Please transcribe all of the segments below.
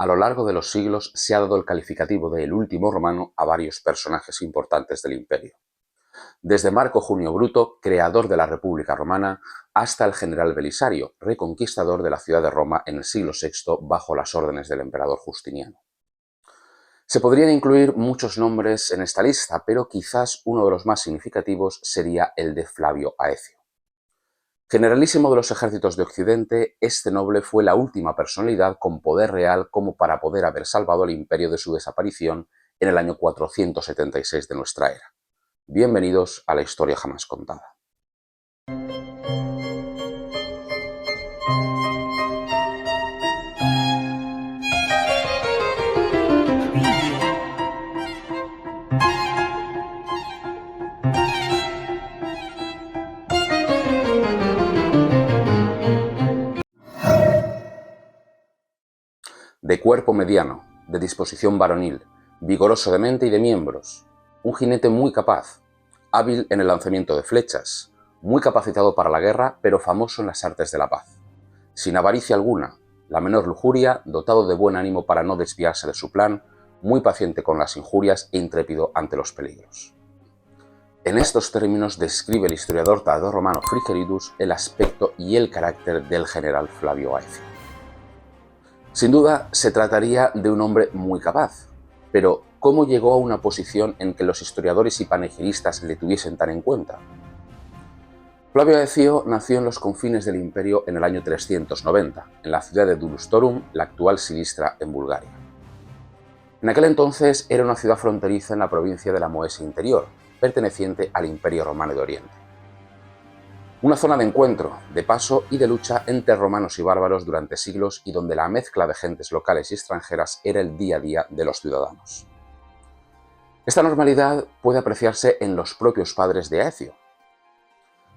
A lo largo de los siglos se ha dado el calificativo de el último romano a varios personajes importantes del imperio. Desde Marco Junio Bruto, creador de la República Romana, hasta el general Belisario, reconquistador de la ciudad de Roma en el siglo VI bajo las órdenes del emperador Justiniano. Se podrían incluir muchos nombres en esta lista, pero quizás uno de los más significativos sería el de Flavio Aecio. Generalísimo de los ejércitos de Occidente, este noble fue la última personalidad con poder real como para poder haber salvado al imperio de su desaparición en el año 476 de nuestra era. Bienvenidos a la historia jamás contada. De cuerpo mediano, de disposición varonil, vigoroso de mente y de miembros, un jinete muy capaz, hábil en el lanzamiento de flechas, muy capacitado para la guerra, pero famoso en las artes de la paz. Sin avaricia alguna, la menor lujuria, dotado de buen ánimo para no desviarse de su plan, muy paciente con las injurias e intrépido ante los peligros. En estos términos describe el historiador tardorromano Frigeridus el aspecto y el carácter del general Flavio Aecio. Sin duda, se trataría de un hombre muy capaz, pero ¿cómo llegó a una posición en que los historiadores y panegiristas le tuviesen tan en cuenta? Flavio Aecio nació en los confines del imperio en el año 390, en la ciudad de Dulustorum, la actual Silistra, en Bulgaria. En aquel entonces era una ciudad fronteriza en la provincia de la Moesia Interior, perteneciente al Imperio Romano de Oriente. Una zona de encuentro, de paso y de lucha entre romanos y bárbaros durante siglos y donde la mezcla de gentes locales y extranjeras era el día a día de los ciudadanos. Esta normalidad puede apreciarse en los propios padres de Aecio.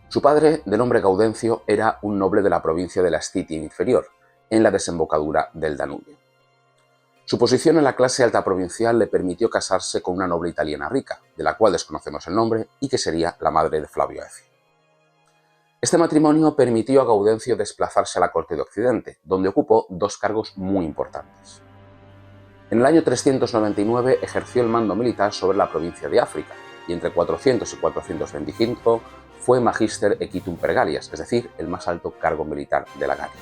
Su padre, de nombre Gaudencio, era un noble de la provincia de la Escitia Inferior, en la desembocadura del Danubio. Su posición en la clase alta provincial le permitió casarse con una noble italiana rica, de la cual desconocemos el nombre y que sería la madre de Flavio Aecio. Este matrimonio permitió a Gaudencio desplazarse a la corte de Occidente, donde ocupó dos cargos muy importantes. En el año 399 ejerció el mando militar sobre la provincia de África y entre 400 y 425 fue Magister Equitum per Gallias, es decir, el más alto cargo militar de la Galia.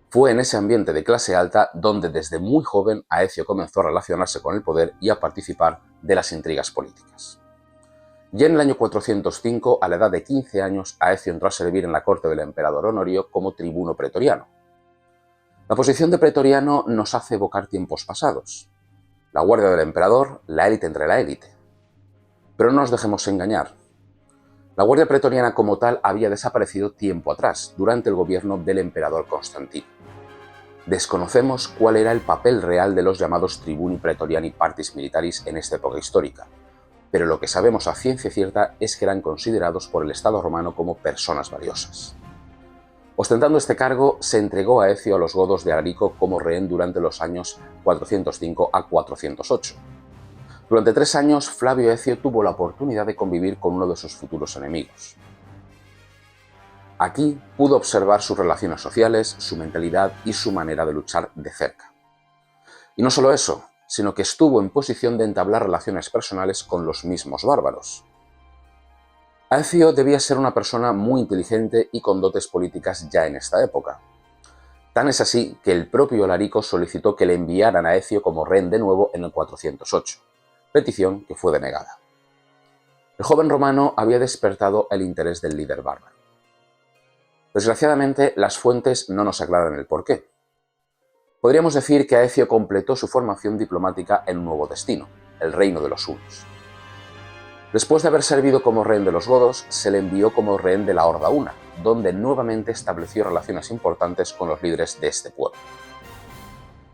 Fue en ese ambiente de clase alta donde desde muy joven Aecio comenzó a relacionarse con el poder y a participar de las intrigas políticas. Ya en el año 405, a la edad de 15 años, Aecio entró a servir en la corte del emperador Honorio como tribuno pretoriano. La posición de pretoriano nos hace evocar tiempos pasados. La guardia del emperador, la élite entre la élite. Pero no nos dejemos engañar. La guardia pretoriana como tal había desaparecido tiempo atrás, durante el gobierno del emperador Constantino. Desconocemos cuál era el papel real de los llamados tribuni pretoriani partis militaris en esta época histórica, pero lo que sabemos a ciencia cierta es que eran considerados por el Estado romano como personas valiosas. Ostentando este cargo, se entregó a Aecio a los godos de Alarico como rehén durante los años 405 a 408. Durante 3 años, Flavio Aecio tuvo la oportunidad de convivir con uno de sus futuros enemigos. Aquí pudo observar sus relaciones sociales, su mentalidad y su manera de luchar de cerca. Y no solo eso, sino que estuvo en posición de entablar relaciones personales con los mismos bárbaros. Aecio debía ser una persona muy inteligente y con dotes políticas ya en esta época. Tan es así que el propio Alarico solicitó que le enviaran a Aecio como rehén de nuevo en el 408, petición que fue denegada. El joven romano había despertado el interés del líder bárbaro. Desgraciadamente, las fuentes no nos aclaran el porqué. Podríamos decir que Aecio completó su formación diplomática en un nuevo destino, el reino de los hunos. Después de haber servido como rehén de los godos, se le envió como rehén de la Horda Huna, donde nuevamente estableció relaciones importantes con los líderes de este pueblo.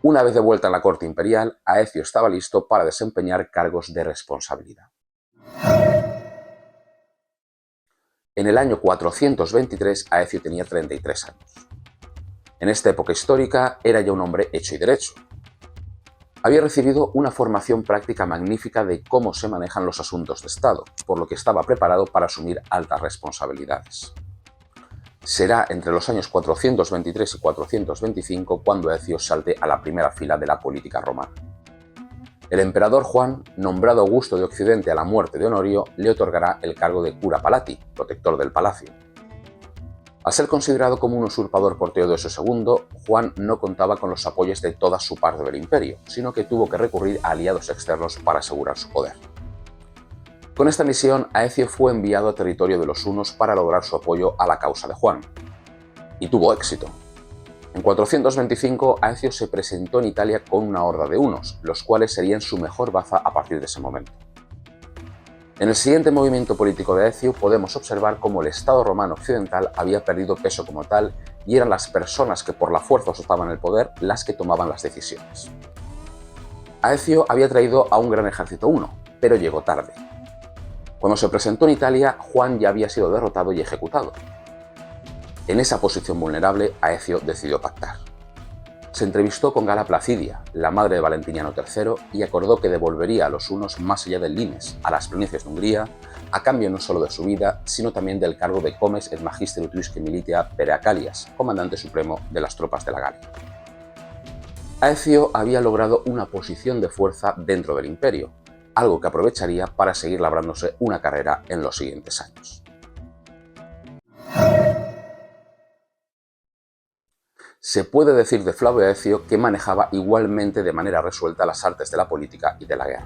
Una vez de vuelta en la corte imperial, Aecio estaba listo para desempeñar cargos de responsabilidad. En el año 423, Aecio tenía 33 años. En esta época histórica era ya un hombre hecho y derecho. Había recibido una formación práctica magnífica de cómo se manejan los asuntos de Estado, por lo que estaba preparado para asumir altas responsabilidades. Será entre los años 423 y 425 cuando Ecio salte a la primera fila de la política romana. El emperador Juan, nombrado augusto de Occidente a la muerte de Honorio, le otorgará el cargo de cura palati, protector del palacio. Al ser considerado como un usurpador por Teodosio II, Juan no contaba con los apoyos de toda su parte del imperio, sino que tuvo que recurrir a aliados externos para asegurar su poder. Con esta misión, Aecio fue enviado a territorio de los hunos para lograr su apoyo a la causa de Juan. Y tuvo éxito. En 425, Aecio se presentó en Italia con una horda de hunos, los cuales serían su mejor baza a partir de ese momento. En el siguiente movimiento político de Aecio podemos observar cómo el Estado romano occidental había perdido peso como tal y eran las personas que por la fuerza usurpaban el poder las que tomaban las decisiones. Aecio había traído a un gran ejército huno, pero llegó tarde. Cuando se presentó en Italia, Juan ya había sido derrotado y ejecutado. En esa posición vulnerable, Aecio decidió pactar. Se entrevistó con Gala Placidia, la madre de Valentiniano III, y acordó que devolvería a los hunos más allá del Limes, a las provincias de Hungría, a cambio no solo de su vida, sino también del cargo de comes et magister utriusque militia per Acalias, comandante supremo de las tropas de la Galia. Aecio había logrado una posición de fuerza dentro del imperio, algo que aprovecharía para seguir labrándose una carrera en los siguientes años. Se puede decir de Flavio Aecio que manejaba igualmente de manera resuelta las artes de la política y de la guerra.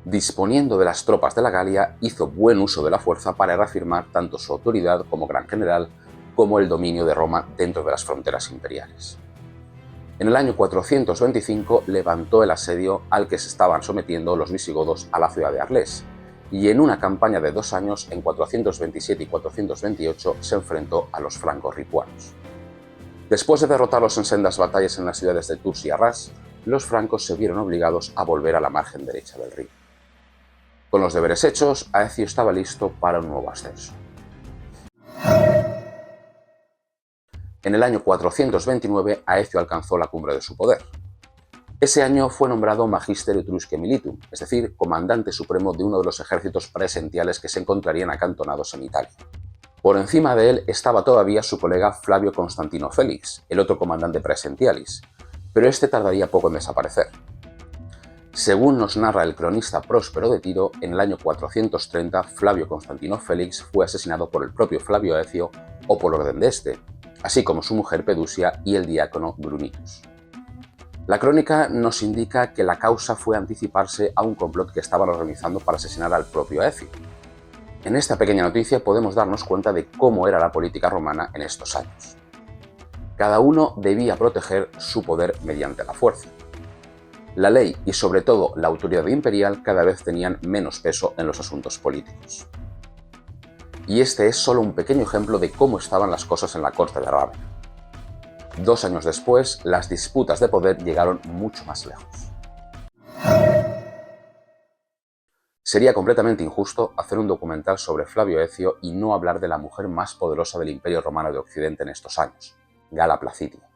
Disponiendo de las tropas de la Galia, hizo buen uso de la fuerza para reafirmar tanto su autoridad como gran general, como el dominio de Roma dentro de las fronteras imperiales. En el año 425 levantó el asedio al que se estaban sometiendo los visigodos a la ciudad de Arles, y en una campaña de 2 años, en 427 y 428, se enfrentó a los francos ripuanos. Después de derrotarlos en sendas batallas en las ciudades de Tours y Arras, los francos se vieron obligados a volver a la margen derecha del río. Con los deberes hechos, Aecio estaba listo para un nuevo ascenso. En el año 429, Aecio alcanzó la cumbre de su poder. Ese año fue nombrado Magister Etrusque Militum, es decir, comandante supremo de uno de los ejércitos presentiales que se encontrarían acantonados en Italia. Por encima de él estaba todavía su colega Flavio Constantino Félix, el otro comandante presentialis, pero este tardaría poco en desaparecer. Según nos narra el cronista Próspero de Tiro, en el año 430 Flavio Constantino Félix fue asesinado por el propio Flavio Aecio o por orden de este, así como su mujer Pedusia y el diácono Brunitus. La crónica nos indica que la causa fue anticiparse a un complot que estaban organizando para asesinar al propio Aecio. En esta pequeña noticia podemos darnos cuenta de cómo era la política romana en estos años. Cada uno debía proteger su poder mediante la fuerza. La ley y sobre todo la autoridad imperial cada vez tenían menos peso en los asuntos políticos. Y este es solo un pequeño ejemplo de cómo estaban las cosas en la corte de Rávena. 2 años después, las disputas de poder llegaron mucho más lejos. Sería completamente injusto hacer un documental sobre Flavio Aecio y no hablar de la mujer más poderosa del Imperio Romano de Occidente en estos años, Gala Placidia.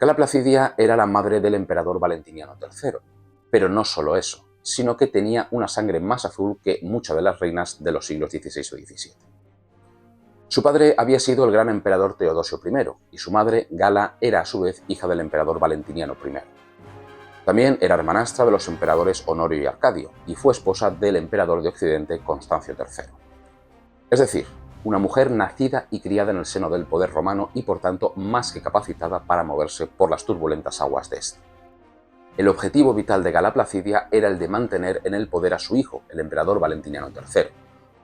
Gala Placidia era la madre del emperador Valentiniano III, pero no solo eso, sino que tenía una sangre más azul que muchas de las reinas de los siglos XVI o XVII. Su padre había sido el gran emperador Teodosio I, y su madre, Gala, era a su vez hija del emperador Valentiniano I. También era hermanastra de los emperadores Honorio y Arcadio, y fue esposa del emperador de Occidente Constancio III. Es decir, una mujer nacida y criada en el seno del poder romano y por tanto más que capacitada para moverse por las turbulentas aguas de este. El objetivo vital de Gala Placidia era el de mantener en el poder a su hijo, el emperador Valentiniano III,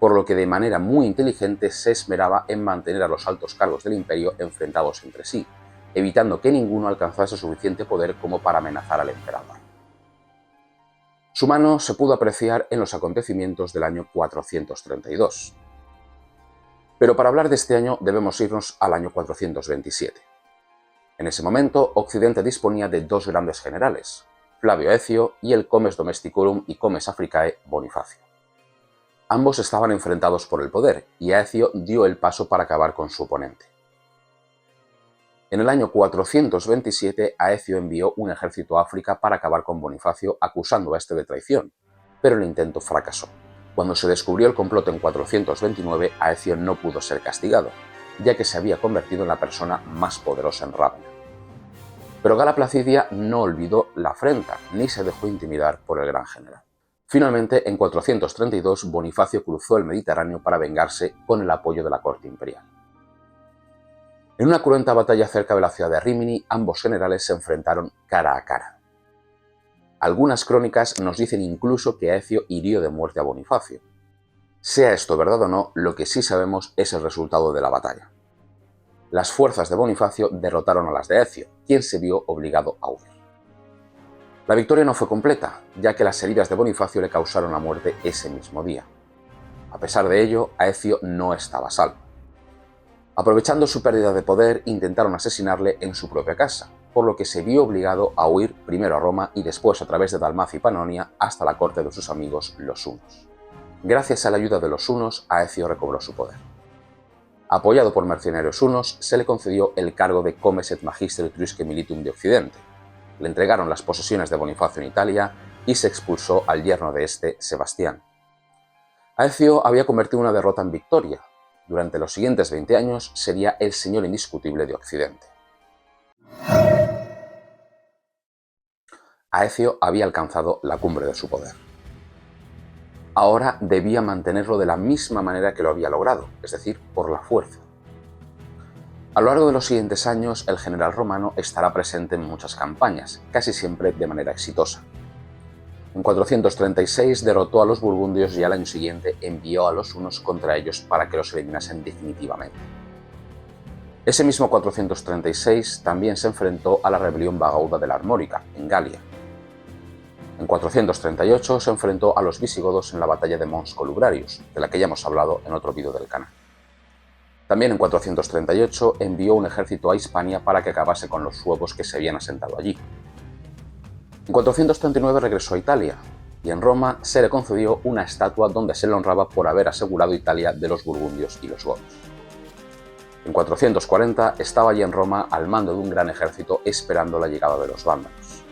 por lo que de manera muy inteligente se esmeraba en mantener a los altos cargos del imperio enfrentados entre sí, evitando que ninguno alcanzase suficiente poder como para amenazar al emperador. Su mano se pudo apreciar en los acontecimientos del año 432. Pero para hablar de este año debemos irnos al año 427. En ese momento, Occidente disponía de 2 grandes generales, Flavio Aecio y el Comes Domesticorum y Comes Africae Bonifacio. Ambos estaban enfrentados por el poder, y Aecio dio el paso para acabar con su oponente. En el año 427, Aecio envió un ejército a África para acabar con Bonifacio, acusando a este de traición, pero el intento fracasó. Cuando se descubrió el complot en 429, Aecio no pudo ser castigado, ya que se había convertido en la persona más poderosa en Rávena. Pero Gala Placidia no olvidó la afrenta, ni se dejó intimidar por el gran general. Finalmente, en 432, Bonifacio cruzó el Mediterráneo para vengarse con el apoyo de la corte imperial. En una cruenta batalla cerca de la ciudad de Rímini, ambos generales se enfrentaron cara a cara. Algunas crónicas nos dicen incluso que Aecio hirió de muerte a Bonifacio. Sea esto verdad o no, lo que sí sabemos es el resultado de la batalla. Las fuerzas de Bonifacio derrotaron a las de Aecio, quien se vio obligado a huir. La victoria no fue completa, ya que las heridas de Bonifacio le causaron la muerte ese mismo día. A pesar de ello, Aecio no estaba a salvo. Aprovechando su pérdida de poder, intentaron asesinarle en su propia casa, por lo que se vio obligado a huir primero a Roma y después a través de Dalmacia y Panonia hasta la corte de sus amigos los hunos. Gracias a la ayuda de los hunos, Aecio recobró su poder. Apoyado por mercenarios hunos, se le concedió el cargo de Comes et Magister Etrusque Militum de Occidente. Le entregaron las posesiones de Bonifacio en Italia y se expulsó al yerno de este, Sebastián. Aecio había convertido una derrota en victoria. Durante los siguientes 20 años sería el señor indiscutible de Occidente. Aecio había alcanzado la cumbre de su poder. Ahora debía mantenerlo de la misma manera que lo había logrado, es decir, por la fuerza. A lo largo de los siguientes años, el general romano estará presente en muchas campañas, casi siempre de manera exitosa. En 436 derrotó a los burgundios y al año siguiente envió a los hunos contra ellos para que los eliminasen definitivamente. Ese mismo 436 también se enfrentó a la rebelión bagauda de la Armórica, en Galia. En 438 se enfrentó a los visigodos en la batalla de Mons Colubrarius, de la que ya hemos hablado en otro vídeo del canal. También en 438 envió un ejército a Hispania para que acabase con los suevos que se habían asentado allí. En 439 regresó a Italia, y en Roma se le concedió una estatua donde se le honraba por haber asegurado Italia de los burgundios y los godos. En 440 estaba allí en Roma al mando de un gran ejército esperando la llegada de los vándalos.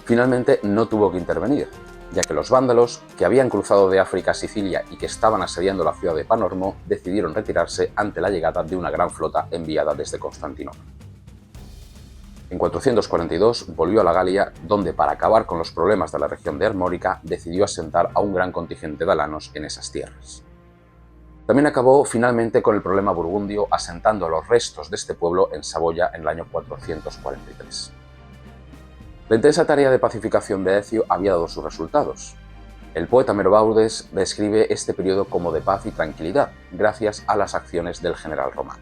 Finalmente no tuvo que intervenir, ya que los vándalos, que habían cruzado de África a Sicilia y que estaban asediando la ciudad de Panormo, decidieron retirarse ante la llegada de una gran flota enviada desde Constantinopla. En 442 volvió a la Galia, donde para acabar con los problemas de la región de Armórica decidió asentar a un gran contingente de alanos en esas tierras. También acabó finalmente con el problema burgundio, asentando a los restos de este pueblo en Saboya en el año 443. La intensa tarea de pacificación de Aecio había dado sus resultados. El poeta Merobaudes describe este periodo como de paz y tranquilidad, gracias a las acciones del general romano.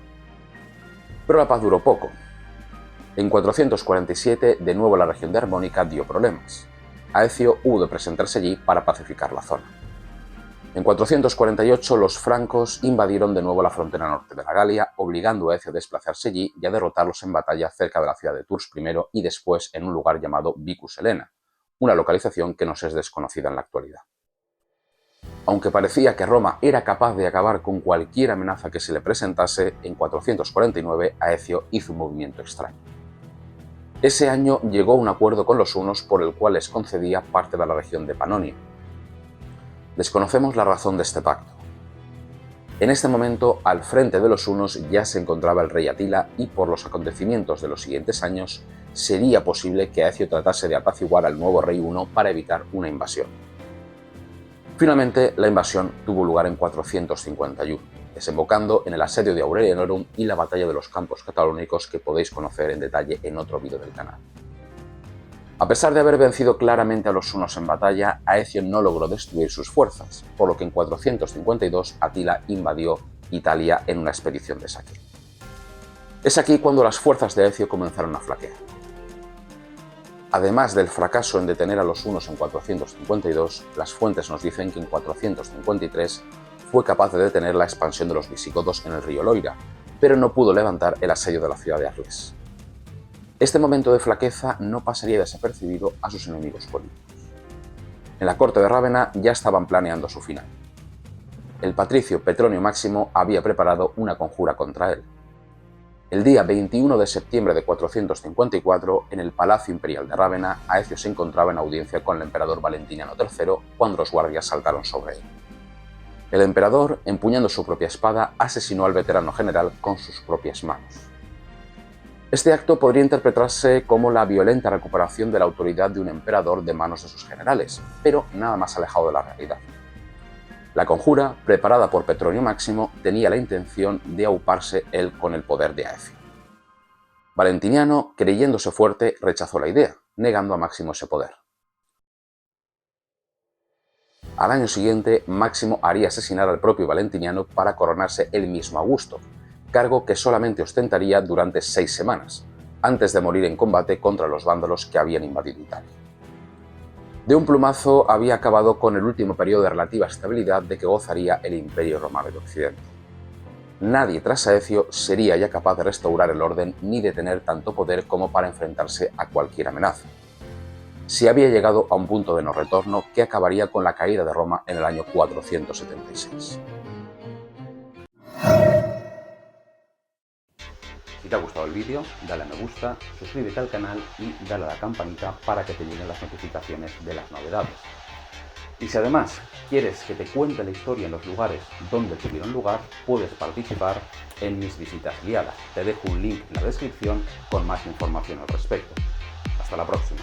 Pero la paz duró poco. En 447, de nuevo la región de Armónica dio problemas. Aecio hubo de presentarse allí para pacificar la zona. En 448, los francos invadieron de nuevo la frontera norte de la Galia, obligando a Aecio a desplazarse allí y a derrotarlos en batalla cerca de la ciudad de Tours primero y después en un lugar llamado Vicus Helena, una localización que nos es desconocida en la actualidad. Aunque parecía que Roma era capaz de acabar con cualquier amenaza que se le presentase, en 449 Aecio hizo un movimiento extraño. Ese año llegó a un acuerdo con los hunos por el cual les concedía parte de la región de Panonia. Desconocemos la razón de este pacto. En este momento, al frente de los hunos ya se encontraba el rey Atila y por los acontecimientos de los siguientes años sería posible que Aecio tratase de apaciguar al nuevo rey huno para evitar una invasión. Finalmente, la invasión tuvo lugar en 451, desembocando en el asedio de Aurelianorum y la batalla de los campos catalónicos que podéis conocer en detalle en otro vídeo del canal. A pesar de haber vencido claramente a los hunos en batalla, Aecio no logró destruir sus fuerzas, por lo que en 452 Atila invadió Italia en una expedición de saqueo. Es aquí cuando las fuerzas de Aecio comenzaron a flaquear. Además del fracaso en detener a los hunos en 452, las fuentes nos dicen que en 453 fue capaz de detener la expansión de los visigodos en el río Loira, pero no pudo levantar el asedio de la ciudad de Arles. Este momento de flaqueza no pasaría desapercibido a sus enemigos políticos. En la corte de Rávena ya estaban planeando su final. El patricio Petronio Máximo había preparado una conjura contra él. El día 21 de septiembre de 454, en el Palacio Imperial de Rávena, Aecio se encontraba en audiencia con el emperador Valentiniano III cuando los guardias saltaron sobre él. El emperador, empuñando su propia espada, asesinó al veterano general con sus propias manos. Este acto podría interpretarse como la violenta recuperación de la autoridad de un emperador de manos de sus generales, pero nada más alejado de la realidad. La conjura, preparada por Petronio Máximo, tenía la intención de auparse él con el poder de Aecio. Valentiniano, creyéndose fuerte, rechazó la idea, negando a Máximo ese poder. Al año siguiente, Máximo haría asesinar al propio Valentiniano para coronarse él mismo Augusto, cargo que solamente ostentaría durante 6 semanas, antes de morir en combate contra los vándalos que habían invadido Italia. De un plumazo había acabado con el último periodo de relativa estabilidad de que gozaría el Imperio Romano de Occidente. Nadie tras Aecio sería ya capaz de restaurar el orden ni de tener tanto poder como para enfrentarse a cualquier amenaza. Se había llegado a un punto de no retorno que acabaría con la caída de Roma en el año 476. Si te ha gustado el vídeo, dale a me gusta, suscríbete al canal y dale a la campanita para que te lleguen las notificaciones de las novedades. Y si además quieres que te cuente la historia en los lugares donde tuvieron lugar, puedes participar en mis visitas guiadas. Te dejo un link en la descripción con más información al respecto. Hasta la próxima.